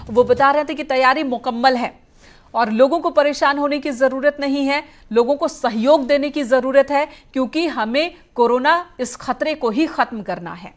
वो बता रहे थे कि तैयारी मुकम्मल है और लोगों को परेशान होने की जरूरत नहीं है, लोगों को सहयोग देने की जरूरत है, क्योंकि हमें कोरोना इस खतरे को ही खत्म करना है।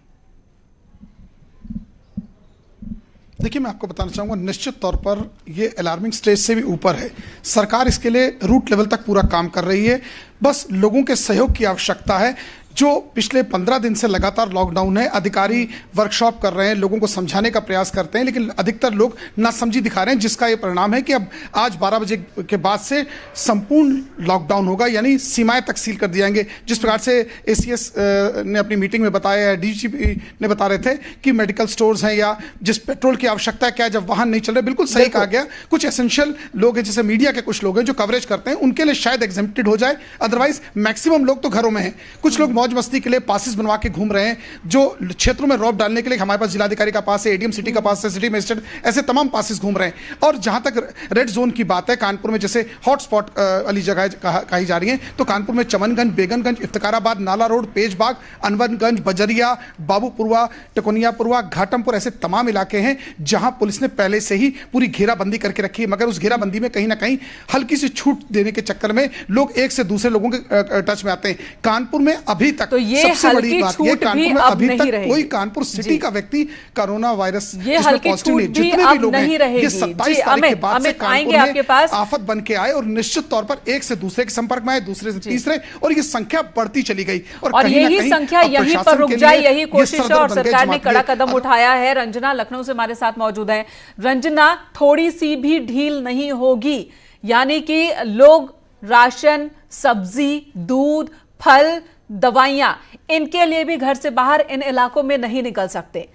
देखिए, मैं आपको बताना चाहूँगा, निश्चित तौर पर ये अलार्मिंग स्टेज से भी ऊपर है। सरकार इसके लिए रूट लेवल तक पूरा काम कर रही है, बस लोगों के सहयोग की आवश्यकता है। जो पिछले 15 दिन से लगातार लॉकडाउन है, अधिकारी वर्कशॉप कर रहे हैं, लोगों को समझाने का प्रयास करते हैं, लेकिन अधिकतर लोग नासमझी दिखा रहे हैं, जिसका ये परिणाम है कि अब आज 12 बजे के बाद से संपूर्ण लॉकडाउन होगा, यानी सीमाएं तक सील कर दिए जाएंगे। जिस प्रकार से एसीएस ने अपनी मीटिंग में बताया है, डीजीपी ने बता रहे थे कि मेडिकल स्टोर्स हैं या जिस पेट्रोल की आवश्यकता है, क्या जब वाहन नहीं चल रहे, बिल्कुल सही कहा गया। कुछ एसेंशियल लोग हैं, जैसे मीडिया के कुछ लोग हैं जो कवरेज करते हैं, उनके लिए शायद एग्जेम्प्टेड हो जाए, अदरवाइज मैक्सिमम लोग तो घरों में हैं। कुछ लोग मौज मस्ती के लिए पासेस बनवा के घूम रहे हैं, जो क्षेत्रों में रौब डालने के लिए हमारे पास जिलाधिकारी का पास है, एडीएम सिटी का पास है, सिटी मजिस्ट्रेट, ऐसे तमाम पासेस घूम रहे हैं। और जहां तक रेड जोन की बात है, कानपुर में जैसे हॉटस्पॉट वाली जगह कही जा रही है, तो कानपुर में चमनगंज, बेगनगंज, इफ्तिखाराबाद, नाला रोड, पेजबाग, अनवरगंज, बजरिया, बाबूपुरवा, टकोनियापुरवा, घाटमपुर, ऐसे तमाम इलाके हैं जहां पुलिस ने पहले से ही पूरी घेराबंदी करके रखी है। मगर उस घेराबंदी में कहीं ना कहीं हल्की सी छूट देने के चक्कर में लोग एक से दूसरे लोगों के टच में आते हैं। कानपुर में अभी तक तो सबसे बड़ी बात यह, कानपुर में अभी तक कोई कानपुर सिटी का व्यक्ति कोरोना वायरस जिसमें पॉजिटिव नहीं, जितने भी लोग हैं, ये 27 तारीख के बाद से कानपुर में आफत बन के आए और निश्चित तौर पर एक से दूसरे के संपर्क में आए, दूसरे से तीसरे, और ये संख्या बढ़ती चली गई। और यही संख्या यहीं पर रुक जाए, यही कोशिश है और सरकार ने कड़ा कदम उठाया है। रंजना लखनऊ से हमारे साथ मौजूद है। रंजना, थोड़ी सी भी ढील नहीं होगी, यानी कि लोग राशन, सब्जी, दूध, फल, दवाइयां, इनके लिए भी घर से बाहर इन इलाकों में नहीं निकल सकते।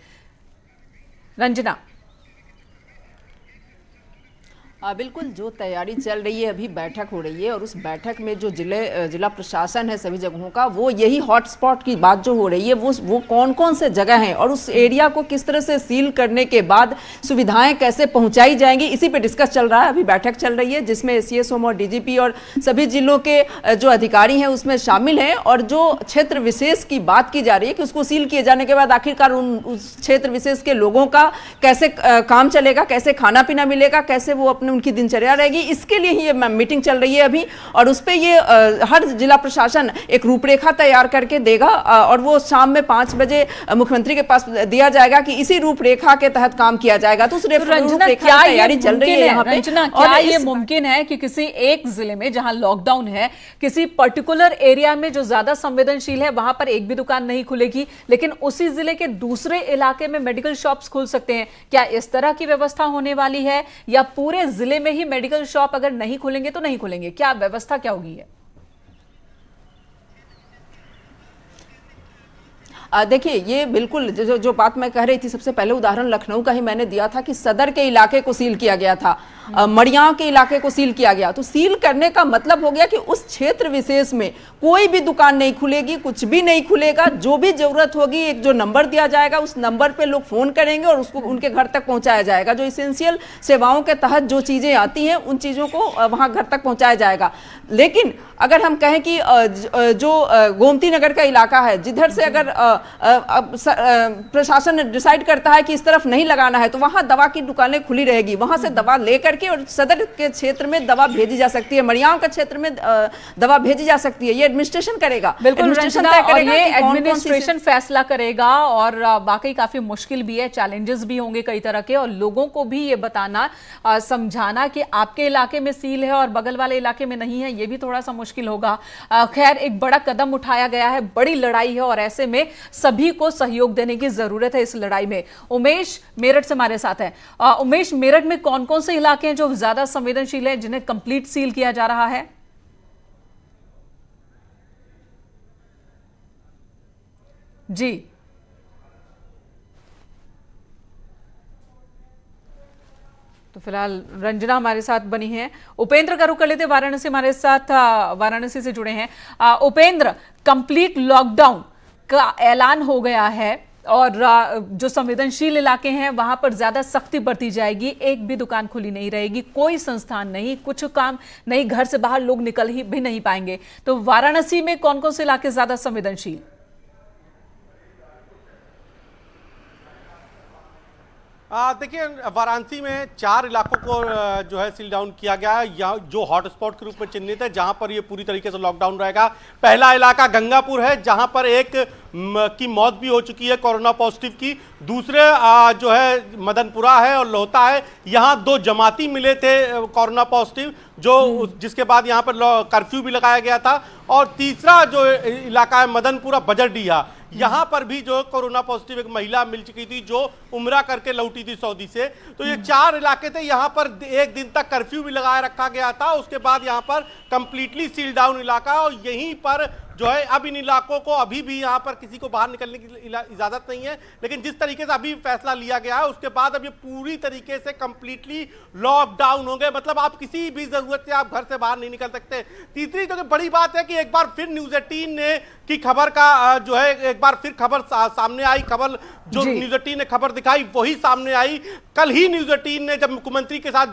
रंजना। बिल्कुल, जो तैयारी चल रही है, अभी बैठक हो रही है और उस बैठक में जो जिला प्रशासन है सभी जगहों का, वो यही हॉटस्पॉट की बात जो हो रही है, वो कौन कौन से जगह हैं और उस एरिया को किस तरह से सील करने के बाद सुविधाएं कैसे पहुंचाई जाएंगी, इसी पे डिस्कस चल रहा है। अभी बैठक चल रही है जिसमें एसीएस होम और डीजीपी और सभी जिलों के जो अधिकारी हैं उसमें शामिल हैं, और जो क्षेत्र विशेष की बात की जा रही है कि उसको सील किए जाने के बाद आखिरकार उस क्षेत्र विशेष के लोगों का कैसे काम चलेगा, कैसे खाना पीना मिलेगा, कैसे वो अपने उनकी दिनचर्या रहेगी, इसके लिए ही ये मीटिंग चल रही है अभी। और उस पे ये हर जिला प्रशासन एक रूपरेखा तैयार करके देगा और वो शाम में 5 बजे मुख्यमंत्री के पास दिया जाएगा कि इसी रूपरेखा के तहत काम किया जाएगा। तो उस रूपरेखा की तैयारी चल रही है यहाँ पे। क्या ये मुमकिन है कि किसी एक जिले में जहां लॉकडाउन है, किसी पर्टिकुलर एरिया में जो ज्यादा संवेदनशील है, वहां पर एक भी दुकान नहीं खुलेगी, लेकिन उसी जिले के दूसरे इलाके में मेडिकल शॉप्स खुल सकते हैं? क्या इस तरह की व्यवस्था होने वाली है, या पूरे जिले में ही मेडिकल शॉप अगर नहीं खुलेंगे तो नहीं खुलेंगे? क्या व्यवस्था क्या होगी? है देखिए, ये बिल्कुल जो बात मैं कह रही थी, सबसे पहले उदाहरण लखनऊ का ही मैंने दिया था कि सदर के इलाके को सील किया गया था, मड़ियां के इलाके को सील किया गया। तो सील करने का मतलब हो गया कि उस क्षेत्र विशेष में कोई भी दुकान नहीं खुलेगी, कुछ भी नहीं खुलेगा। जो भी जरूरत होगी, एक जो नंबर दिया जाएगा, उस नंबर पे लोग फोन करेंगे और उसको उनके घर तक पहुंचाया जाएगा। जो इसेंशियल सेवाओं के तहत जो चीजें आती हैं, उन चीजों को वहां घर तक पहुंचाया जाएगा। लेकिन अगर हम कहें कि जो गोमती नगर का इलाका है, जिधर से अगर प्रशासन डिसाइड करता है कि इस तरफ नहीं लगाना है, तो वहां दवा की दुकानें खुली रहेगी, वहां से दवा लेकर के और सदर के क्षेत्र में दवा भेजी जा सकती है, मड़ियाओं के क्षेत्र में दवा भेजी जा सकती है। ये एडमिनिस्ट्रेशन करेगा, बिल्कुल एडमिनिस्ट्रेशन फैसला करेगा। और वाकई काफी मुश्किल भी है, चैलेंजेस भी होंगे कई तरह के, और लोगों को भी ये बताना, समझाना कि आपके इलाके में सील है और बगल वाले इलाके में नहीं है, ये भी थोड़ा सा मुश्किल होगा। खैर, एक बड़ा कदम उठाया गया है, बड़ी लड़ाई है और ऐसे में सभी को सहयोग देने की जरूरत है इस लड़ाई में। उमेश मेरठ से हमारे साथ है। उमेश, मेरठ में कौन कौन से इलाके हैं जो ज्यादा संवेदनशील है, जिन्हें कंप्लीट सील किया जा रहा है? जी, तो फिलहाल रंजना हमारे साथ बनी है। उपेंद्र का रुख कर लेते, वाराणसी हमारे साथ, वाराणसी से जुड़े हैं। उपेंद्र, कंप्लीट लॉकडाउन का ऐलान हो गया है और जो संवेदनशील इलाके हैं वहां पर ज्यादा सख्ती बरती जाएगी, एक भी दुकान खुली नहीं रहेगी, कोई संस्थान नहीं, कुछ काम नहीं, घर से बाहर लोग निकल ही भी नहीं पाएंगे। तो वाराणसी में कौन कौन से इलाके ज्यादा संवेदनशील? देखिए, वाराणसी में 4 इलाकों को जो है सील डाउन किया गया है, या जो हॉटस्पॉट के रूप में चिन्हित है, जहां पर ये पूरी तरीके से लॉकडाउन रहेगा। पहला इलाका गंगापुर है, जहां पर एक की मौत भी हो चुकी है कोरोना पॉजिटिव की। दूसरे जो है मदनपुरा है और लोहता है, यहाँ 2 जमाती मिले थे कोरोना पॉजिटिव, जो जिसके बाद यहाँ पर कर्फ्यू भी लगाया गया था। और तीसरा जो इलाका है मदनपुरा बजरडीहा, यहाँ पर भी जो कोरोना पॉजिटिव एक महिला मिल चुकी थी, जो उम्रा करके लौटी थी सऊदी से। तो ये 4 इलाके थे, यहाँ पर 1 दिन तक कर्फ्यू भी लगाए रखा गया था। उसके बाद यहाँ पर कंप्लीटली सील डाउन इलाका, और यहीं पर जो है अब इन इलाकों को अभी भी यहाँ पर किसी को बाहर निकलने की इजाजत नहीं है। लेकिन जिस तरीके से अभी फैसला लिया गया है, उसके बाद अब ये पूरी तरीके से कंप्लीटली लॉकडाउन होंगे। मतलब आप किसी भी जरूरत से आप घर से बाहर नहीं निकल सकते। तीसरी जो बड़ी बात है कि एक बार फिर न्यूज़ 18 ने की खबर का जो है एक बार फिर खबर सामने आई। खबर जो न्यूज़ 18 ने खबर दिखाई वही सामने आई। कल ही न्यूज़ 18 ने जब मुख्यमंत्री के साथ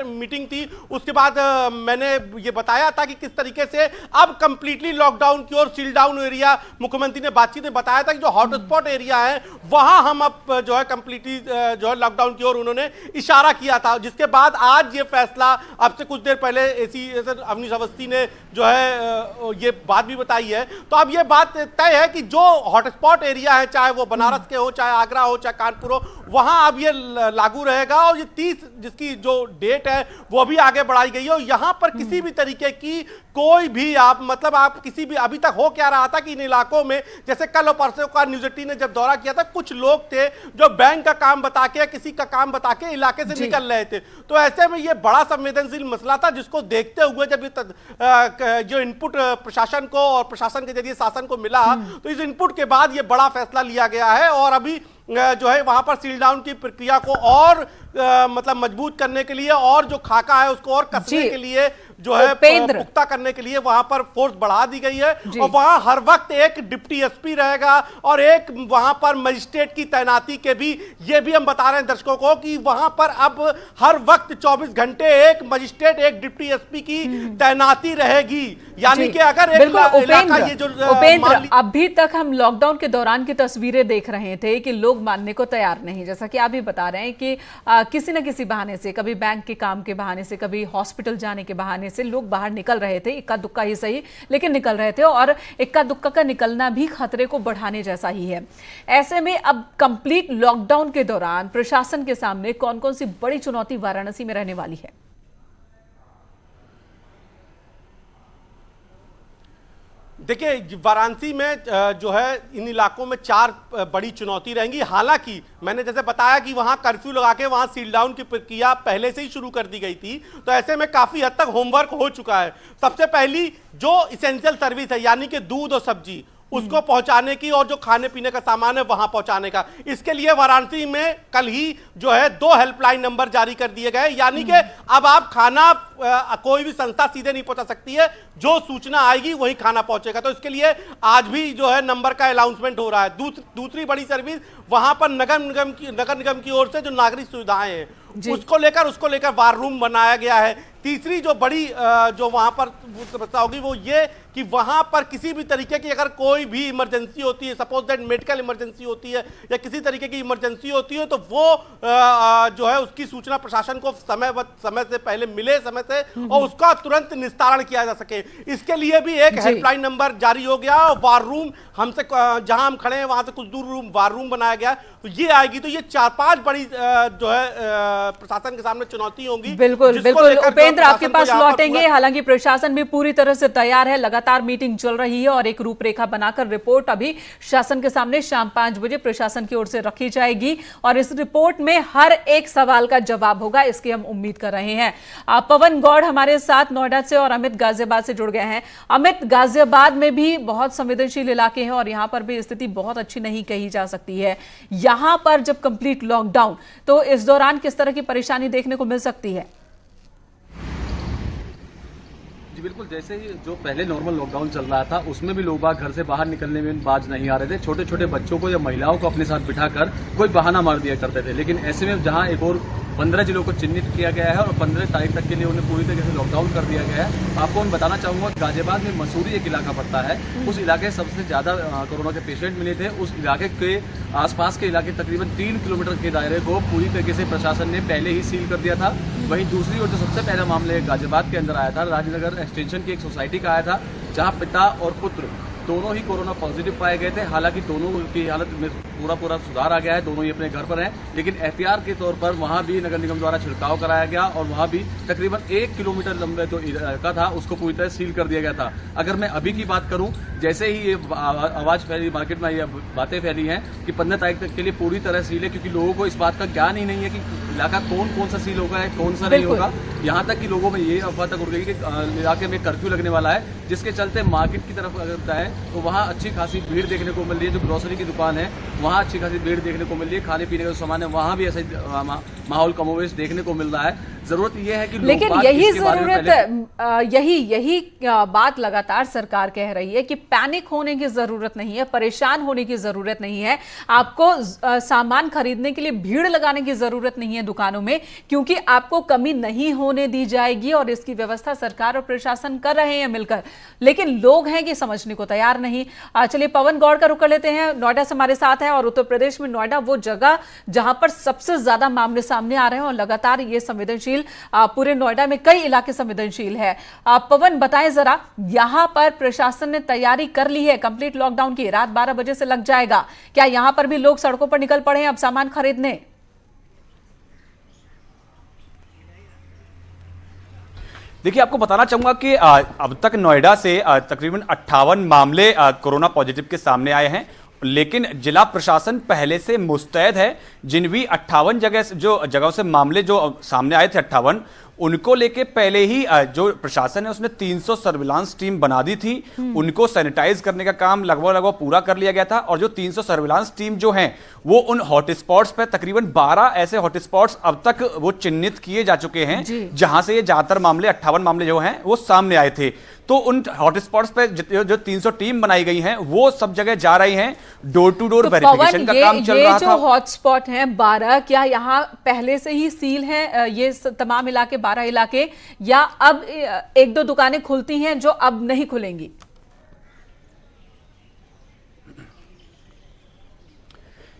मीटिंग थी, उसके बाद मैंने ये बताया था कि किस तरीके से अब कंप्लीटली लॉकडाउन की ओर, सील डाउन एरिया, मुख्यमंत्री ने बातचीत में बताया था कि जो हॉटस्पॉट एरिया है वहां हम अब जो है कंप्लीटली जो है लॉकडाउन की ओर उन्होंने इशारा किया था। जिसके बाद आज ये फैसला, अब से कुछ देर पहले एसी अवनीश अवस्थी ने जो है ये बात भी बताई है। तो अब ये बात तय है कि जो हॉटस्पॉट एरिया है, चाहे वो बनारस के हो, चाहे आगरा हो, चाहे कानपुर हो, वहां अब ये लागू रहेगा। और ये 30 जिसकी जो डेट है वो भी आगे बढ़ाई गई है। और यहां पर किसी भी तरीके की कोई भी आप किसी भी, अभी तक हो क्या रहा था कि इन इलाकों में, जैसे कल और परसों का न्यूज़ 18 ने जब दौरा किया था, कुछ लोग थे जो बैंक का काम बता के, किसी का काम बता के इलाके से निकल रहे थे। तो ऐसे में ये बड़ा संवेदनशील मसला था, जिसको देखते हुए जब ये जो इनपुट प्रशासन को और प्रशासन के जरिए शासन को मिला, तो इस इनपुट के बाद ये बड़ा फैसला लिया गया है। और अभी जो है वहां पर सील डाउन की प्रक्रिया को और मतलब मजबूत करने के लिए, और जो खाका है उसको और कसने के लिए, जो है पुख्ता करने के लिए वहां पर फोर्स बढ़ा दी गई है। और वहां हर वक्त एक डिप्टी एसपी रहेगा और एक वहां पर मजिस्ट्रेट की तैनाती के भी, ये भी हम बता रहे हैं दर्शकों को कि वहां पर अब हर वक्त 24 घंटे एक मजिस्ट्रेट, एक डिप्टी एसपी की तैनाती रहेगी। यानी कि अगर उपेंद्र, अभी तक हम लॉकडाउन के दौरान की तस्वीरें देख रहे थे कि लोग मानने को तैयार नहीं। जैसा कि आप भी बता रहे हैं कि किसी न किसी बहाने से, कभी बैंक के काम के बहाने से, कभी हॉस्पिटल जाने के बहाने से लोग बाहर निकल रहे थे, इक्का दुक्का ही सही, लेकिन निकल रहे थे। और इक्का दुक्का का निकलना भी खतरे को बढ़ाने जैसा ही है। ऐसे में अब कंप्लीट लॉकडाउन के दौरान प्रशासन के सामने कौन कौन सी बड़ी चुनौती वाराणसी में रहने वाली है? देखिए, वाराणसी में जो है इन इलाकों में 4 बड़ी चुनौती रहेंगी। हालांकि मैंने जैसे बताया कि वहां कर्फ्यू लगा के वहां सील डाउन की प्रक्रिया पहले से ही शुरू कर दी गई थी, तो ऐसे में काफी हद तक होमवर्क हो चुका है। सबसे पहली जो इसेंशियल सर्विस है, यानी कि दूध और सब्जी, उसको पहुंचाने की, और जो खाने पीने का सामान है वहां पहुंचाने का, इसके लिए वाराणसी में कल ही जो है 2 हेल्पलाइन नंबर जारी कर दिए गए। यानी कि अब आप खाना कोई भी संस्था सीधे नहीं पहुंचा सकती है, जो सूचना आएगी वही खाना पहुंचेगा। तो इसके लिए आज भी जो है नंबर का अनाउंसमेंट हो रहा है। दूसरी बड़ी सर्विस, वहां पर नगर निगम की ओर से जो नागरिक सुविधाएं हैं उसको लेकर वार रूम बनाया गया है। तीसरी जो बड़ी जो वहां पर समस्या होगी वो ये कि वहां पर किसी भी तरीके की अगर कोई भी इमरजेंसी होती है, सपोज दैट मेडिकल इमरजेंसी होती है या किसी तरीके की इमरजेंसी होती है, तो वो जो है उसकी सूचना प्रशासन को समय से पहले मिले, समय से, और उसका तुरंत निस्तारण किया जा सके। इसके लिए भी एक हेल्पलाइन नंबर जारी हो गया, और वार रूम हमसे जहां हम खड़े हैं वहां से कुछ दूर वार रूम बनाया गया। तो ये आएगी, तो ये 4-5 बड़ी जो है प्रशासन के सामने चुनौती होंगी। बिल्कुल बिल्कुल उपेंद्र, आपके पास लौटेंगे। हालांकि प्रशासन भी पूरी तरह से तैयार है, लगातार मीटिंग चल रही है और एक रूपरेखा बनाकर रिपोर्ट अभी शासन के सामने शाम 5 बजे प्रशासन की ओर से रखी जाएगी, और इस रिपोर्ट में हर एक सवाल का जवाब होगा, इसकी हम उम्मीद कर रहे हैं। पवन गौड़ हमारे साथ नोएडा से और अमित गाजियाबाद से जुड़ गए हैं। अमित, गाजियाबाद में भी बहुत संवेदनशील इलाके हैं और यहां पर भी स्थिति बहुत अच्छी नहीं कही जा सकती है। यहां पर जब कंप्लीट लॉकडाउन, तो इस दौरान किस तरह की परेशानी देखने को मिल सकती है? जी बिल्कुल, जैसे ही जो पहले नॉर्मल लॉकडाउन चल रहा था उसमें भी लोग बाग घर से बाहर निकलने में बाज नहीं आ रहे थे। छोटे छोटे बच्चों को या महिलाओं को अपने साथ बिठाकर कोई बहाना मार दिया करते थे। लेकिन ऐसे में जहां एक और 15 जिलों को चिन्हित किया गया है और 15 तारीख तक के लिए उन्हें पूरी तरीके से लॉकडाउन कर दिया गया है। आपको मैं बताना चाहूँगा, गाजियाबाद में मसूरी एक इलाका पड़ता है, उस इलाके सबसे ज़्यादा कोरोना के पेशेंट मिले थे। उस इलाके के आसपास के इलाके तकरीबन 3 किलोमीटर के दायरे को पूरी तरीके से प्रशासन ने पहले ही सील कर दिया था। वहीं दूसरी ओर जो सबसे पहला मामले गाजियाबाद के अंदर आया था, राजनगर एक्सटेंशन की एक सोसाइटी का आया था, जहाँ पिता और पुत्र दोनों ही कोरोना पॉजिटिव पाए गए थे। हालांकि दोनों की हालत में पूरा सुधार आ गया है, दोनों ही अपने घर पर हैं, लेकिन एहतियात के तौर पर वहां भी नगर निगम द्वारा छिड़काव कराया गया और वहां भी तकरीबन 1 किलोमीटर लंबे जो इलाका था उसको पूरी तरह सील कर दिया गया था। अगर मैं अभी की बात करूं, जैसे ही ये आवाज फैली मार्केट में, ये बातें फैली हैं कि 15 तारीख तक के लिए पूरी तरह सील है, क्योंकि लोगों को इस बात का ज्ञान ही नहीं है कि इलाका कौन सा सील होगा, कौन सा नहीं होगा। यहाँ तक कि लोगों में ये अफवाह तक उड़ गई कि इलाके में कर्फ्यू लगने वाला है, जिसके चलते मार्केट की तरफ अगर जाए तो वहाँ अच्छी खासी भीड़ देखने को मिल रही है। जो ग्रोसरी की दुकान है वहाँ अच्छी खासी भीड़ देखने को मिल रही है, खाने पीने का सामान है वहाँ भी ऐसा माहौल कमोवेश देखने को मिल रहा है। जरूरत यह है कि लेकिन यही जरूरत यही बात लगातार सरकार कह रही है कि पैनिक होने की जरूरत नहीं है, परेशान होने की जरूरत नहीं है, आपको सामान खरीदने के लिए भीड़ लगाने की जरूरत नहीं है दुकानों में, क्योंकि आपको कमी नहीं होने दी जाएगी और इसकी व्यवस्था सरकार और प्रशासन कर रहे हैं मिलकर। लेकिन लोग हैं कि समझने को तैयार नहीं। चलिए पवन गौड़ का रुख कर लेते हैं, नोएडा से हमारे साथ है और उत्तर प्रदेश में नोएडा वो जगह जहां पर सबसे ज्यादा मामले सामने आ रहे हैं और लगातार ये संवेदनशील, पूरे नोएडा में कई इलाके संवेदनशील है। पवन बताएं जरा, यहां पर प्रशासन ने तैयारी कर ली है कंप्लीट लॉकडाउन की, रात 12 बजे से लग जाएगा, क्या यहां पर भी लोग सड़कों पर निकल पड़े हैं अब सामान खरीदने? देखिए, आपको बताना चाहूंगा कि अब तक नोएडा से तकरीबन 58 मामले कोरोना पॉजिटिव के सामने आए हैं, लेकिन जिला प्रशासन पहले से मुस्तैद है। जिन भी 58 जगहों से मामले जो सामने आए थे 58, उनको लेके पहले ही जो प्रशासन है उसने 300 सर्विलांस टीम बना दी थी। उनको सैनिटाइज करने का काम लगभग पूरा कर लिया गया था और जो 300 सर्विलांस टीम जो हैं वो उन हॉटस्पॉट्स पे तकरीबन 12 ऐसे हॉटस्पॉट्स अब तक वो चिन्हित किए जा चुके हैं जहां से ये ज्यादातर मामले 58 मामले जो हैं वो सामने आए थे। तो उन हॉटस्पॉट्स पे जो 300 टीम बनाई गई हैं वो सब जगह जा रही हैं, डोर टू डोर वेरिफिकेशन का काम चल रहा था। जो हॉटस्पॉट हैं 12, क्या यहाँ पहले से ही सील हैं ये तमाम इलाके, 12 इलाके, या अब 1-2 दुकानें खुलती हैं जो अब नहीं खुलेंगी?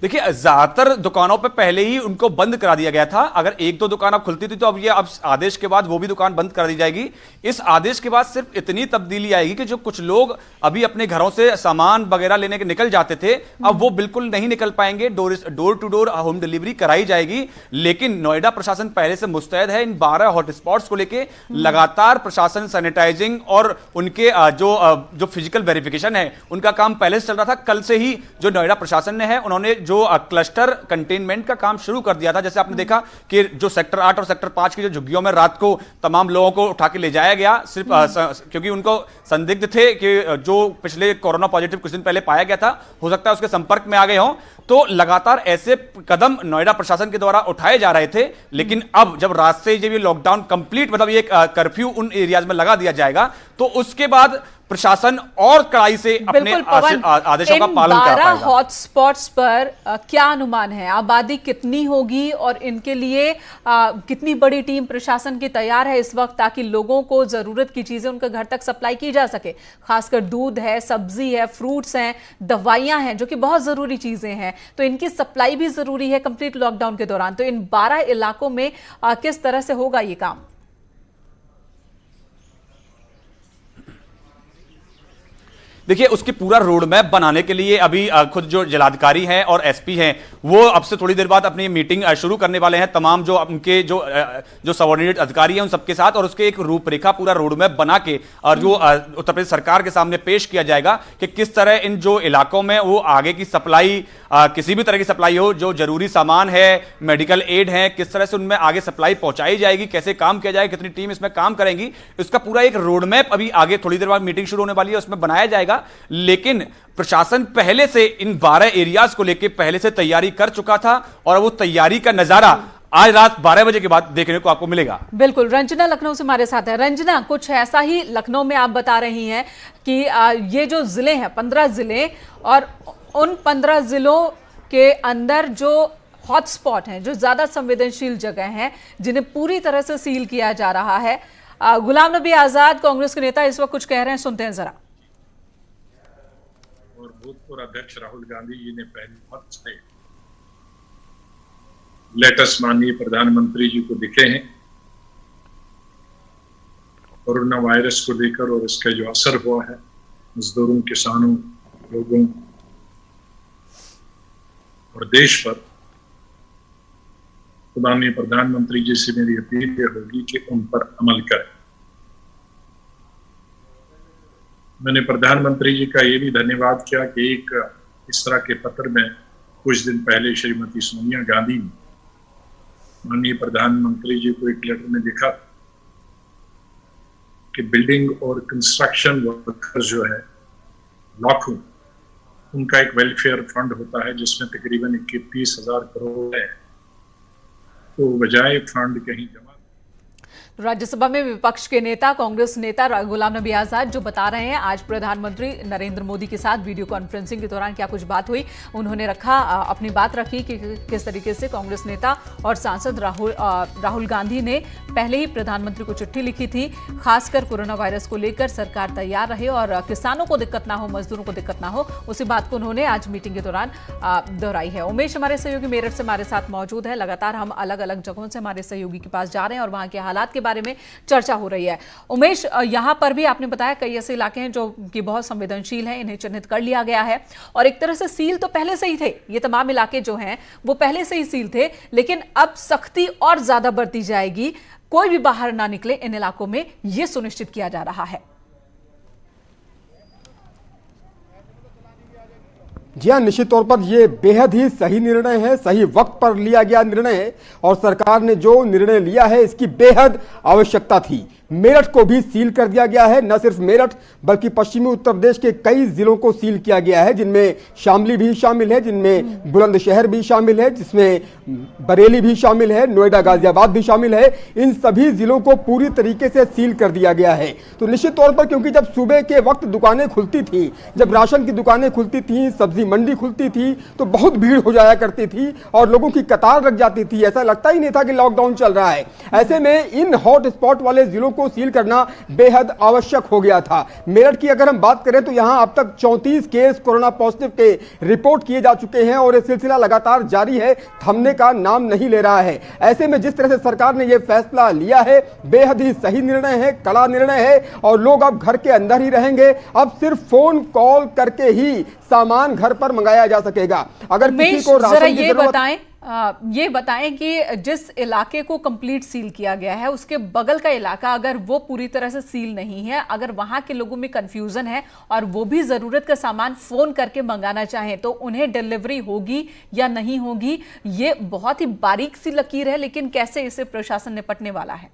देखिए, ज्यादातर दुकानों पे पहले ही उनको बंद करा दिया गया था। अगर 1-2 दुकान अब खुलती थी तो अब आदेश के बाद वो भी दुकान बंद कर दी जाएगी। इस आदेश के बाद सिर्फ इतनी तब्दीली आएगी कि जो कुछ लोग अभी अपने घरों से सामान वगैरह लेने के निकल जाते थे, अब वो बिल्कुल नहीं निकल पाएंगे। Door to door home delivery कराई जाएगी। लेकिन नोएडा प्रशासन पहले से मुस्तैद है। इन 12 हॉटस्पॉट्स को लेकर लगातार प्रशासन सैनिटाइजिंग और उनके जो फिजिकल वेरिफिकेशन है उनका काम पहले से चल रहा था। कल से ही जो नोएडा प्रशासन ने है उन्होंने जो क्लस्टर कंटेनमेंट का काम शुरू कर दिया था। जैसे आपने देखा कि जो सेक्टर 8 और सेक्टर 5 की जो झुग्गियों में रात को तमाम लोगों को उठा के ले जाया गया, सिर्फ क्योंकि उनको संदिग्ध थे कि जो पिछले कोरोना पॉजिटिव कुछ दिन पहले पाया गया था हो सकता है उसके संपर्क में आ गए हों। तो लगातार ऐसे कदम नोएडा प्रशासन के द्वारा उठाए जा रहे थे। लेकिन अब जब रात से जब ये लॉकडाउन कंप्लीट, मतलब ये कर्फ्यू उन एरियाज में लगा दिया जाएगा, तो उसके बाद प्रशासन और कड़ाई से अपने आदेशों का पालन कर पाएगा। 12 हॉटस्पॉट्स पर क्या अनुमान है, आबादी कितनी होगी और इनके लिए कितनी बड़ी टीम प्रशासन की तैयार है इस वक्त, ताकि लोगों को जरूरत की चीजें उनके घर तक सप्लाई की जा सके? खासकर दूध है, सब्जी है, फ्रूट्स हैं, दवाइयां हैं, जो कि बहुत जरूरी चीजें हैं, तो इनकी सप्लाई भी जरूरी है कंप्लीट लॉकडाउन के दौरान। तो इन 12 इलाकों में किस तरह से होगा ये काम? देखिए, उसकी पूरा रोड मैप बनाने के लिए अभी खुद जो जिलाधिकारी हैं और एसपी हैं वो अब से थोड़ी देर बाद अपनी मीटिंग शुरू करने वाले हैं तमाम जो उनके जो सबऑर्डिनेट अधिकारी हैं उन सबके साथ, और उसके एक रूपरेखा पूरा रोड मैप बना के और जो उत्तर प्रदेश सरकार के सामने पेश किया जाएगा कि किस तरह इन जो इलाकों में वो आगे की सप्लाई, किसी भी तरह की सप्लाई हो, जो जरूरी सामान है, मेडिकल एड है, किस तरह से उनमें आगे सप्लाई पहुंचाई जाएगी, कैसे काम किया जाएगा, कितनी टीम इसमें काम करेंगी, इसका पूरा एक रोड मैप अभी आगे थोड़ी देर बाद मीटिंग शुरू होने वाली है उसमें बनाया जाएगा। लेकिन प्रशासन पहले से इन 12 एरियाज को लेकर पहले से तैयारी कर चुका था और वो तैयारी का नजारा आज रात 12 बजे के बाद देखने को आपको मिलेगा। बिल्कुल, रंजना लखनऊ से हमारे साथ है। रंजना, कुछ ऐसा ही लखनऊ में आप बता रही हैं कि ये जो जिले हैं 15 जिले, और उन 15 जिलों के अंदर जो हॉटस्पॉट हैं, जो ज्यादा संवेदनशील जगह हैं, जिन्हें पूरी तरह से सील किया जा रहा है। गुलाम नबी आजाद कांग्रेस के नेता इस वक्त कुछ कह रहे हैं, सुनते हैं जरा। और भूतपूर्व अध्यक्ष राहुल गांधी जी ने पहले वक्त से लेटेस्ट माननीय प्रधानमंत्री जी को लिखे हैं कोरोना वायरस को लेकर और इसका जो असर हुआ है मजदूरों, किसानों, लोगों और देश पर। माननीय प्रधानमंत्री जी से मेरी अपील यह होगी कि उन पर अमल करें। मैंने प्रधानमंत्री जी का ये भी धन्यवाद किया कि एक इस तरह के पत्र में कुछ दिन पहले श्रीमती सोनिया गांधी ने माननीय प्रधानमंत्री जी को एक लेटर में लिखा कि बिल्डिंग और कंस्ट्रक्शन वर्कर्स जो है लाखों, उनका एक वेलफेयर फंड होता है जिसमें तकरीबन 31,000 करोड़ है, तो बजाय फंड कहीं जमा। राज्यसभा में विपक्ष के नेता कांग्रेस नेता गुलाम नबी आजाद जो बता रहे हैं आज प्रधानमंत्री नरेंद्र मोदी के साथ वीडियो कॉन्फ्रेंसिंग के दौरान क्या कुछ बात हुई, उन्होंने अपनी बात रखी कि किस तरीके से कांग्रेस नेता और सांसद राहुल गांधी ने पहले ही प्रधानमंत्री को चिट्ठी लिखी थी, खासकर कोरोना वायरस को लेकर सरकार तैयार रहे और किसानों को दिक्कत ना हो, मजदूरों को दिक्कत ना हो, उसी बात को उन्होंने आज मीटिंग के दौरान दोहराई है। उमेश हमारे सहयोगी मेरठ से हमारे साथ मौजूद है। लगातार हम अलग अलग जगहों से हमारे सहयोगी के पास जा रहे हैं और वहां के हालात के बारे में चर्चा हो रही है। उमेश, यहां पर भी आपने बताया कई ऐसे इलाके हैं जो कि बहुत संवेदनशील हैं, इन्हें चिन्हित कर लिया गया है और एक तरह से सील तो पहले से ही थे, ये तमाम इलाके जो हैं वो पहले से ही सील थे, लेकिन अब सख्ती और ज्यादा बरती जाएगी, कोई भी बाहर ना निकले इन इलाकों में, यह सुनिश्चित किया जा रहा है। जी हाँ, निश्चित तौर पर यह बेहद ही सही निर्णय है, सही वक्त पर लिया गया निर्णय है और सरकार ने जो निर्णय लिया है इसकी बेहद आवश्यकता थी। मेरठ को भी सील कर दिया गया है, न सिर्फ मेरठ बल्कि पश्चिमी उत्तर प्रदेश के कई जिलों को सील किया गया है, जिनमें शामली भी शामिल है, जिनमें बुलंदशहर भी शामिल है, जिसमें बरेली भी शामिल है, नोएडा गाजियाबाद भी शामिल है। इन सभी जिलों को पूरी तरीके से सील कर दिया गया है। तो निश्चित तौर पर क्योंकि जब सुबह के वक्त दुकानें खुलती थी, जब राशन की दुकानें खुलती थी, सब्जी मंडी खुलती थी, तो बहुत भीड़ हो जाया करती थी और लोगों की कतार लग जाती थी, ऐसा लगता ही नहीं था कि लॉकडाउन चल रहा है। ऐसे में इन हॉट स्पॉट वाले जिलों को सील करना बेहद आवश्यक हो गया था। मेरठ की अगर हम बात करें तो यहां अब तक 34 केस कोरोना पॉजिटिव के रिपोर्ट किए जा चुके हैं और यह सिलसिला लगातार जारी है, थमने का नाम नहीं ले रहा है। ऐसे में जिस तरह से सरकार ने यह फैसला लिया है बेहद ही सही निर्णय है, कड़ा निर्णय है और लोग अब घर के अंदर ही रहेंगे। अब सिर्फ फोन कॉल करके ही सामान घर पर मंगाया जा सकेगा। अगर किसी को राशन की जरूरत, ये बताएं कि जिस इलाके को कंप्लीट सील किया गया है उसके बगल का इलाका अगर वो पूरी तरह से सील नहीं है, अगर वहां के लोगों में कंफ्यूजन है और वो भी जरूरत का सामान फोन करके मंगाना चाहें तो उन्हें डिलीवरी होगी या नहीं होगी, ये बहुत ही बारीक सी लकीर है, लेकिन कैसे इसे प्रशासन निपटने वाला है?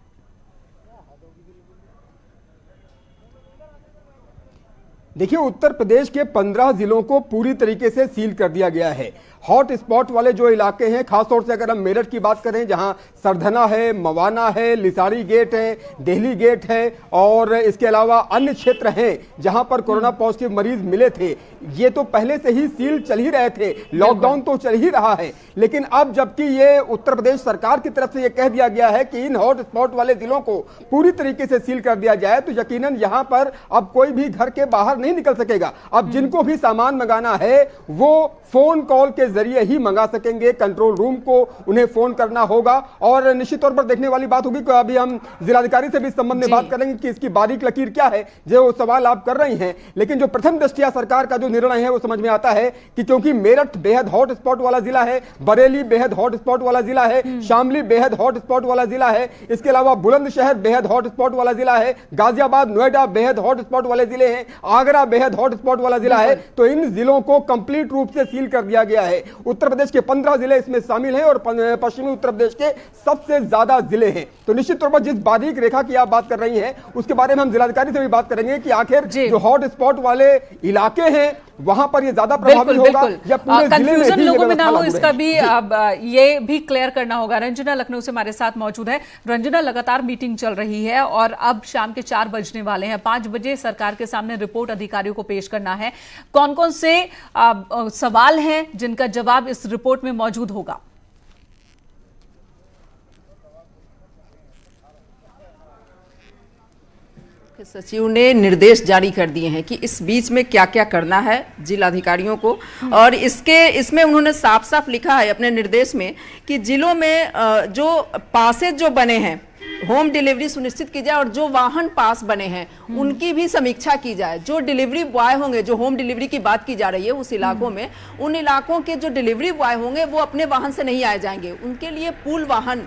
देखिए, उत्तर प्रदेश के 15 जिलों को पूरी तरीके से सील कर दिया गया है। हॉट स्पॉट वाले जो इलाके हैं, खासतौर से अगर हम मेरठ की बात करें, जहां सरधना है, मवाना है, लिसारी गेट है, देहली गेट है और इसके अलावा अन्य क्षेत्र हैं जहां पर कोरोना पॉजिटिव मरीज मिले थे, ये तो पहले से ही सील चल ही रहे थे, लॉकडाउन तो चल ही रहा है। लेकिन अब जबकि ये उत्तर प्रदेश सरकार की तरफ से यह कह दिया गया है कि इन हॉट स्पॉट वाले जिलों को पूरी तरीके से सील कर दिया जाए, तो यकीनन यहां पर अब कोई भी घर के बाहर नहीं निकल सकेगा। अब जिनको भी सामान मंगाना है वो फोन कॉल के जरिए ही मंगा सकेंगे, कंट्रोल रूम को उन्हें फोन करना होगा। और निश्चित तौर पर देखने वाली बात होगी कि अभी हम जिलाधिकारी से भी इस संबंध में बात करेंगे कि इसकी बारीक लकीर क्या है, जो सवाल आप कर रही हैं। लेकिन जो प्रथम दृष्टया सरकार का जो निर्णय है वो समझ में आता है कि क्योंकि मेरठ बेहद हॉट स्पॉट वाला जिला है, बरेली बेहद हॉट स्पॉट वाला जिला है, शामली बेहद हॉट स्पॉट वाला जिला है, इसके अलावा बुलंदशहर बेहद हॉट स्पॉट वाला जिला है, गाजियाबाद, नोएडा बेहद हॉट स्पॉट वाले जिले हैं, आगरा बेहद हॉट स्पॉट वाला जिला है। तो इन जिलों को कंप्लीट रूप से सील कर दिया गया है। उत्तर प्रदेश के 15 जिले इसमें शामिल हैं और पश्चिमी उत्तर प्रदेश के सबसे ज्यादा जिले हैं। तो निश्चित तौर पर जिस बारीक रेखा की आप बात कर रही हैं उसके बारे में हम जिलाधिकारी से भी बात करेंगे कि आखिर जो हॉट स्पॉट वाले इलाके हैं वहां पर ये ज्यादा प्रभावी होगा या पूरे जिले में भी लोगों में ना हो, इसका भी अब ये भी क्लियर करना होगा। रंजना लखनऊ से हमारे साथ मौजूद है। रंजना, लगातार मीटिंग चल रही है और अब शाम के 4 बजने वाले हैं, 5 बजे सरकार के सामने रिपोर्ट अधिकारियों को पेश करना है। कौन कौन से सवाल हैं जिनका जवाब इस रिपोर्ट में मौजूद होगा? मुख्य सचिव ने निर्देश जारी कर दिए हैं कि इस बीच में क्या क्या करना है जिलाधिकारियों को, और इसमें उन्होंने साफ साफ लिखा है अपने निर्देश में कि जिलों में जो पासेज जो बने हैं होम डिलीवरी सुनिश्चित की जाए, और जो वाहन पास बने हैं उनकी भी समीक्षा की जाए। जो डिलीवरी बॉय होंगे, जो होम डिलीवरी की बात की जा रही है उस इलाकों में, उन इलाकों के जो डिलीवरी बॉय होंगे वो अपने वाहन से नहीं आए जाएंगे, उनके लिए पूल वाहन,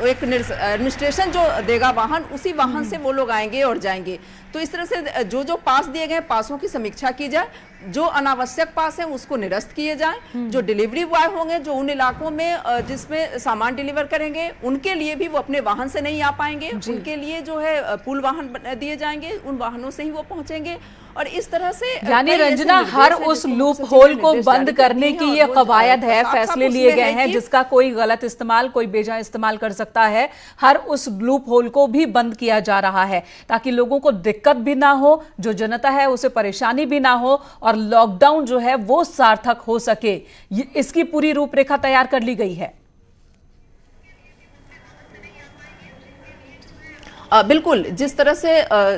एक एडमिनिस्ट्रेशन जो देगा वाहन, उसी वाहन से वो लोग आएंगे और जाएंगे। तो इस तरह से जो पास दिए गए पासों की समीक्षा की जाए, जो अनावश्यक पास है उसको निरस्त किए जाएं। जो डिलीवरी बॉय होंगे जो उन इलाकों में जिसमें सामान डिलीवर करेंगे, उनके लिए भी वो अपने वाहन से नहीं आ पाएंगे, उनके लिए जो है पूल वाहन दिए जाएंगे, उन वाहनों से ही वो पहुंचेंगे। और इस तरह से यानी रंजना, हर उस लूप होल को बंद करने की ये कवायद है, फैसले लिए गए हैं जिसका कोई गलत इस्तेमाल, कोई बेजा इस्तेमाल कर सकता है। हर उस लूप होल को भी बंद किया जा रहा है ताकि लोगों को दिक्कत भी ना हो, जो जनता है उसे परेशानी भी ना हो, और लॉकडाउन जो है वो सार्थक हो सके। इसकी पूरी रूपरेखा तैयार कर ली गई है। बिल्कुल, जिस तरह से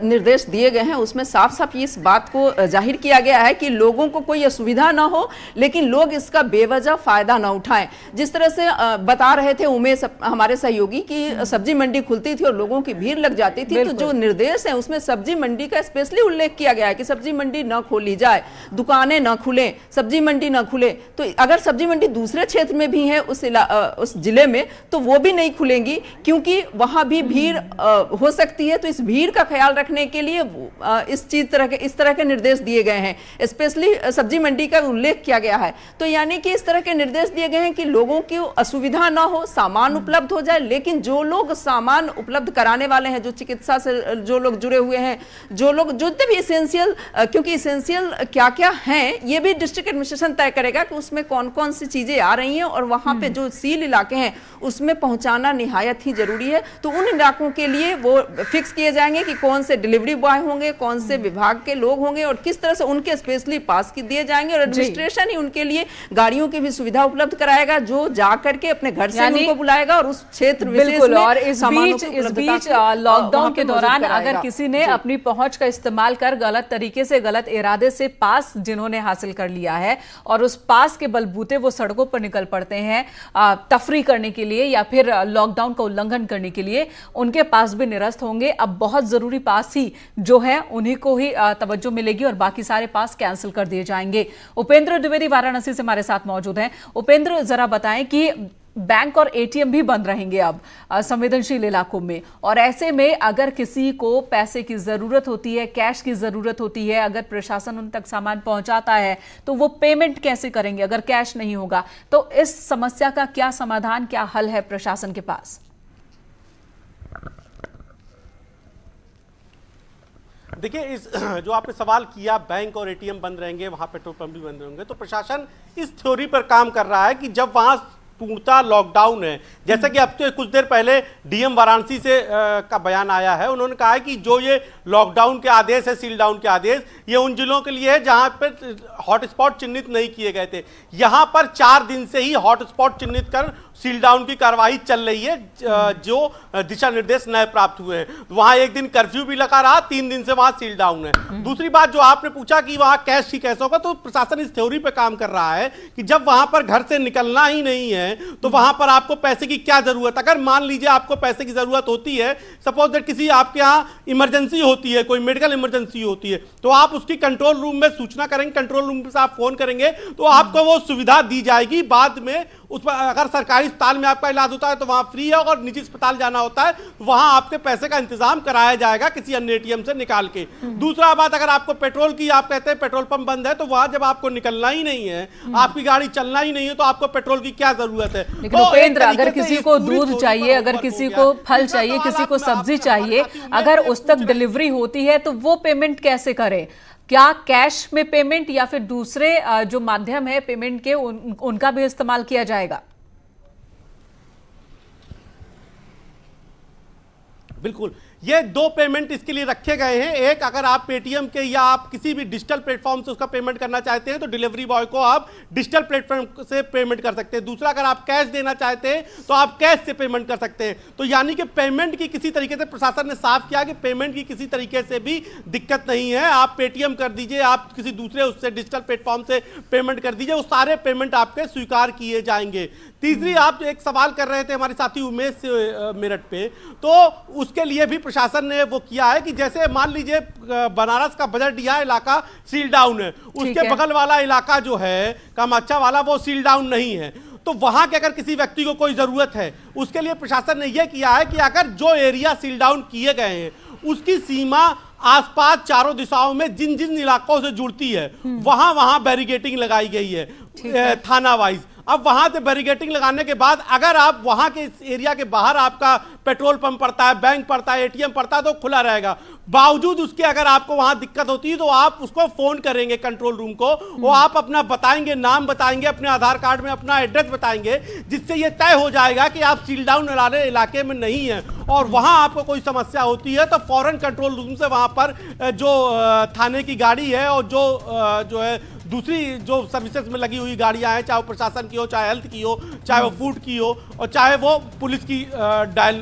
निर्देश दिए गए हैं उसमें साफ साफ इस बात को जाहिर किया गया है कि लोगों को कोई असुविधा ना हो, लेकिन लोग इसका बेवजह फायदा ना उठाएं। जिस तरह से बता रहे थे उमेश हमारे सहयोगी कि सब्जी मंडी खुलती थी और लोगों की भीड़ लग जाती थी, तो जो निर्देश है उसमें सब्जी मंडी का स्पेशली उल्लेख किया गया है कि सब्जी मंडी न खोली जाए, दुकानें न खुलें, सब्जी मंडी न खुले। तो अगर सब्जी मंडी दूसरे क्षेत्र में भी है उस जिले में, तो वो भी नहीं खुलेंगी क्योंकि वहां भी भीड़ हो सकती है। तो इस भीड़ का ख्याल रखने के लिए इस तरह के निर्देश दिए गए हैं। स्पेशली सब्जी मंडी का उल्लेख किया गया है। तो यानी कि इस तरह के निर्देश दिए गए हैं कि लोगों की असुविधा ना हो, सामान उपलब्ध हो जाए, लेकिन जो लोग सामान उपलब्ध कराने वाले हैं, जो चिकित्सा से जो लोग जुड़े हुए हैं, जो लोग जो भी इसेंशियल, क्योंकि इसेंशियल क्या क्या हैं ये भी डिस्ट्रिक्ट एडमिनिस्ट्रेशन तय करेगा कि उसमें कौन कौन सी चीजें आ रही हैं, और वहां पे जो सील इलाके हैं उसमें पहुंचाना निहायत ही जरूरी है। तो उन इलाकों के लिए वो फिक्स किए जाएंगे कि कौन से डिलीवरी बॉय होंगे, कौन से विभाग के लोग होंगे, और किस तरह से उनके स्पेशली पास की दिए जाएंगे, और एडमिनिस्ट्रेशन ही उनके लिए गाड़ियों की भी सुविधा उपलब्ध कराएगा, जो जा करके अपने घर से उनको बुलाएगा और उस क्षेत्र विशेष में। और इस बीच लॉकडाउन के दौरान अगर किसी ने अपनी पहुंच का इस्तेमाल कर गलत तरीके से, गलत इरादे से पास जिन्होंने हासिल कर लिया है और उस पास के बलबूते वो सड़कों पर निकल पड़ते हैं तफरी करने के लिए या फिर लॉकडाउन का उल्लंघन करने के लिए, उनके पास भी निरस्त होंगे। अब बहुत जरूरी पास ही जो है उन्हीं को ही तवज्जो मिलेगी और बाकी सारे पास कैंसिल कर दिए जाएंगे। उपेंद्र द्विवेदी वाराणसी से हमारे साथ मौजूद हैं। उपेंद्र, जरा बताएं कि बैंक और एटीएम भी बंद रहेंगे अब संवेदनशील इलाकों में, और ऐसे में अगर किसी को पैसे की जरूरत होती है, कैश की जरूरत होती है, अगर प्रशासन उन तक सामान पहुंचाता है तो वो पेमेंट कैसे करेंगे अगर कैश नहीं होगा? तो इस समस्या का क्या समाधान, क्या हल है प्रशासन के पास? देखिए, इस जो आपने सवाल किया, बैंक और एटीएम बंद रहेंगे, वहां पेट्रोल पंप भी बंद रहेंगे, तो प्रशासन इस थ्योरी पर काम कर रहा है कि जब वहां पूर्णतः लॉकडाउन है, जैसा कि अब तो कुछ देर पहले डीएम वाराणसी से का बयान आया है, उन्होंने कहा है कि जो ये लॉकडाउन के आदेश है, सील डाउन के आदेश, ये उन जिलों के लिए है जहां पर हॉटस्पॉट चिन्हित नहीं किए गए थे। यहां पर 4 दिन से ही हॉटस्पॉट चिन्हित कर सील डाउन की कार्रवाई चल रही है, जो दिशा निर्देश नए प्राप्त हुए हैं। वहां एक दिन कर्फ्यू भी लगा रहा, 3 दिन से वहां सील डाउन है। दूसरी बात जो आपने पूछा कि वहां कैश ही कैसे होगा, तो प्रशासन इस थ्योरी पे काम कर रहा है कि जब वहां पर घर से निकलना ही नहीं है तो वहां पर आपको पैसे की क्या जरूरत? अगर मान लीजिए आपको पैसे की जरूरत होती है, सपोज दैट किसी आपके यहां इमरजेंसी होती है, कोई मेडिकल इमरजेंसी होती है, तो आप उसकी कंट्रोल रूम में सूचना करेंगे, कंट्रोल रूम से आप फोन करेंगे तो आपको वो सुविधा दी जाएगी। बाद में उस पर अगर सरकारी अस्पताल में आपका इलाज होता है तो वहां फ्री है, और निजी अस्पताल जाना होता है तो वहां आपके पैसे का इंतजाम कराया जाएगा किसी अन्य एटीएम से निकाल के। दूसरा बात, अगर आपको पेट्रोल की, आप कहते हैं पेट्रोल पंप बंद है, तो वहां जब आपको निकलना ही नहीं है, आपकी गाड़ी चलना ही नहीं है, तो आपको पेट्रोल की क्या जरूरत है? लेकिन उपेंद्र, अगर किसी को दूध चाहिए, अगर किसी को फल चाहिए, किसी को सब्जी चाहिए, अगर उस तक डिलीवरी होती है तो वो पेमेंट कैसे करे? क्या कैश में पेमेंट या फिर दूसरे जो माध्यम है पेमेंट के उनका भी इस्तेमाल किया जाएगा? बिल्कुल, ये 2 पेमेंट इसके लिए रखे गए हैं। एक, अगर आप पेटीएम के या आप किसी भी डिजिटल प्लेटफॉर्म से उसका पेमेंट करना चाहते हैं तो डिलीवरी बॉय को आप डिजिटल प्लेटफॉर्म से पेमेंट कर सकते हैं। दूसरा, अगर आप कैश देना चाहते हैं तो आप कैश से पेमेंट कर सकते हैं। तो यानी कि पेमेंट की किसी तरीके से प्रशासन ने साफ किया कि पेमेंट की किसी तरीके से भी दिक्कत नहीं है। आप पेटीएम कर दीजिए, आप किसी दूसरे उससे डिजिटल प्लेटफॉर्म से पेमेंट कर दीजिए, वो सारे पेमेंट आपके स्वीकार किए जाएंगे। तीसरी, आप एक सवाल कर रहे थे हमारे साथी उमेश मेरठ पे, तो उसके लिए भी प्रशासन ने वो किया है कि जैसे मान लीजिए बनारस का बजरडिया इलाका सील डाउन है, उसके बगल वाला इलाका जो है कामाख्या वाला, वो सील डाउन नहीं है। तो वहां के अगर किसी व्यक्ति को कोई जरूरत है, उसके लिए प्रशासन ने यह किया है कि अगर जो एरिया सील डाउन किए गए हैं उसकी सीमा आसपास चारों दिशाओं में जिन जिन इलाकों से जुड़ती है वहां वहां बैरिकेटिंग लगाई गई है थाना वाइज। अब वहां से बैरिकेटिंग लगाने के बाद अगर आप वहां के एरिया के बाहर आपका पेट्रोल पंप पड़ता है, बैंक पड़ता है, एटीएम पड़ता है तो खुला रहेगा। बावजूद उसके अगर आपको वहां दिक्कत होती है तो आप उसको फोन करेंगे कंट्रोल रूम को, वो आप अपना बताएंगे, नाम बताएंगे, अपने आधार कार्ड में अपना एड्रेस बताएंगे, जिससे ये तय हो जाएगा कि आप सील डाउन वाले इलाके में नहीं है। और वहां आपको कोई समस्या होती है तो फौरन कंट्रोल रूम से वहां पर जो थाने की गाड़ी है और जो है दूसरी जो सर्विसेज में लगी हुई गाड़ियां हैं, चाहे वो प्रशासन की हो, चाहे हेल्थ की हो, चाहे वो फूड की हो और चाहे वो पुलिस की डायल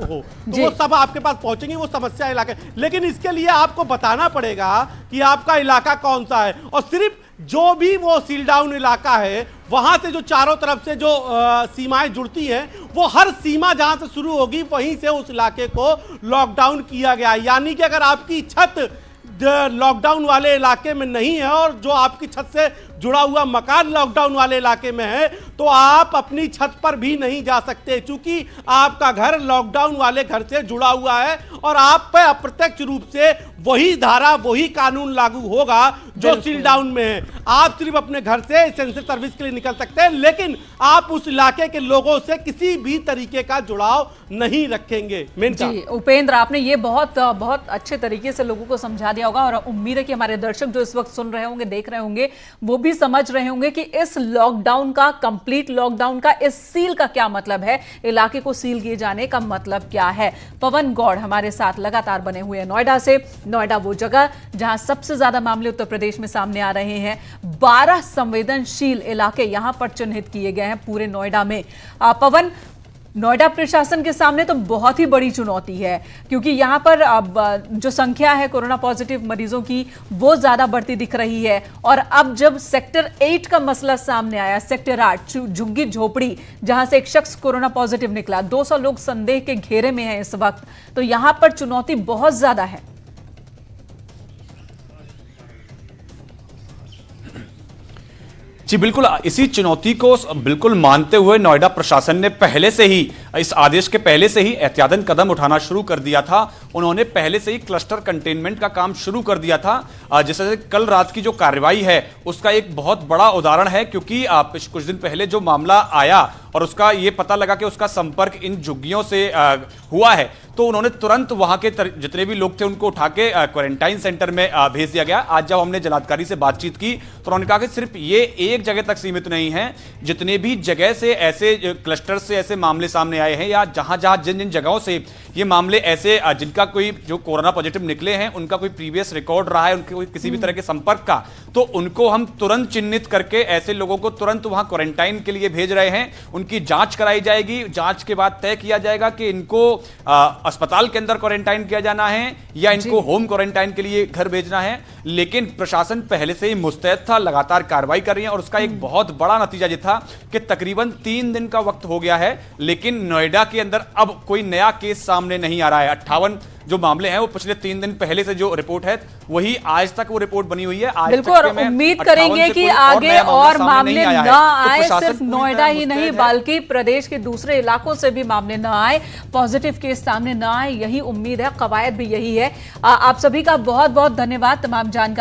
हो, तो वो सब आपके पास पहुंचेंगी वो समस्या इलाके। लेकिन इसके लिए आपको बताना पड़ेगा कि आपका इलाका कौन सा है, और सिर्फ जो भी वो सील डाउन इलाका है वहां से जो चारों तरफ से जो सीमाएं जुड़ती हैं, वो हर सीमा जहां से शुरू होगी वहीं से उस इलाके को लॉकडाउन किया गया। यानी कि अगर आपकी छत लॉकडाउन वाले इलाके में नहीं है और जो आपकी छत से जुड़ा हुआ मकान लॉकडाउन वाले इलाके में है तो आप अपनी छत पर भी नहीं जा सकते, क्योंकि आपका घर लॉकडाउन वाले घर से जुड़ा हुआ है और आप पे अप्रत्यक्ष रूप से वही धारा, वही कानून लागू होगा जो सील डाउन में है। आप सिर्फ अपने घर से एसेंशियल सर्विस के लिए निकल सकते हैं, लेकिन आप उस इलाके के लोगों से किसी भी तरीके का जुड़ाव नहीं रखेंगे। जी उपेंद्र, आपने ये बहुत अच्छे तरीके से लोगों को समझा दिया होगा और उम्मीद है कि हमारे दर्शक जो इस वक्त सुन रहे होंगे, देख रहे होंगे, वो भी समझ रहे होंगे कि इस लॉकडाउन का, कंप्लीट लॉकडाउन का, इस सील का क्या मतलब है, इलाके को सील किए जाने का मतलब क्या है। पवन गौड़ हमारे साथ लगातार बने हुए हैं नोएडा से। नोएडा वो जगह जहां सबसे ज्यादा मामले उत्तर प्रदेश में सामने आ रहे हैं। 12 संवेदनशील इलाके यहां पर चिन्हित किए गए हैं पूरे नोएडा में। पवन, नोएडा प्रशासन के सामने तो बहुत ही बड़ी चुनौती है, क्योंकि यहां पर अब जो संख्या है कोरोना पॉजिटिव मरीजों की वो ज्यादा बढ़ती दिख रही है। और अब जब सेक्टर 8 का मसला सामने आया, सेक्टर 8 झुग्गी झोपड़ी, जहां से एक शख्स कोरोना पॉजिटिव निकला, 200 लोग संदेह के घेरे में हैं इस वक्त, तो यहां पर चुनौती बहुत ज्यादा है। जी बिल्कुल, इसी चुनौती को बिल्कुल मानते हुए नोएडा प्रशासन ने पहले से ही, इस आदेश के पहले से ही एहतियातन कदम उठाना शुरू कर दिया था। उन्होंने पहले से ही क्लस्टर कंटेनमेंट का काम शुरू कर दिया था। जैसे कल रात की जो कार्रवाई है उसका एक बहुत बड़ा उदाहरण है, क्योंकि कुछ दिन पहले जो मामला आया और उसका ये पता लगा कि उसका संपर्क इन झुग्गियों से हुआ है, तो उन्होंने तुरंत वहां के जितने भी लोग थे उनको उठा के क्वारंटाइन सेंटर में भेज दिया गया। आज जब हमने जिलाधिकारी से बातचीत की तो उन्होंने कहा कि सिर्फ ये एक जगह तक सीमित नहीं है, जितने भी जगह से ऐसे क्लस्टर से ऐसे मामले सामने आए हैं या जहां जहां जिन जिन जगहों से ये मामले ऐसे जिनका कोई जो कोरोना पॉजिटिव निकले हैं उनका कोई प्रीवियस रिकॉर्ड रहा है, उनके कोई किसी भी तरह के संपर्क का, तो उनको हम तुरंत चिन्हित करके ऐसे लोगों को तुरंत वहां क्वारंटाइन के लिए भेज रहे हैं। उनकी जांच कराई जाएगी, जांच के बाद तय किया जाएगा कि इनको अस्पताल के अंदर क्वारंटाइन किया जाना है या इनको होम क्वारंटाइन के लिए घर भेजना है। लेकिन प्रशासन पहले से ही मुस्तैद था, लगातार कार्रवाई कर रही है और उसका एक बहुत बड़ा नतीजा ये था कि तकरीबन 3 दिन का वक्त हो गया है, लेकिन नोएडा के अंदर अब कोई नया केस सामने नहीं आ रहा है। 58 जो मामले हैं वो पिछले 3 दिन पहले से जो रिपोर्ट है वही आज तक वो रिपोर्ट बनी हुई है। आज बिल्कुल, और उम्मीद करेंगे कि आगे और मामले न आए, सिर्फ नोएडा ही नहीं बल्कि प्रदेश के दूसरे इलाकों से भी मामले न आए, पॉजिटिव केस सामने न आए, यही उम्मीद है, कवायद भी यही है। आप सभी का बहुत बहुत धन्यवाद तमाम जानकारी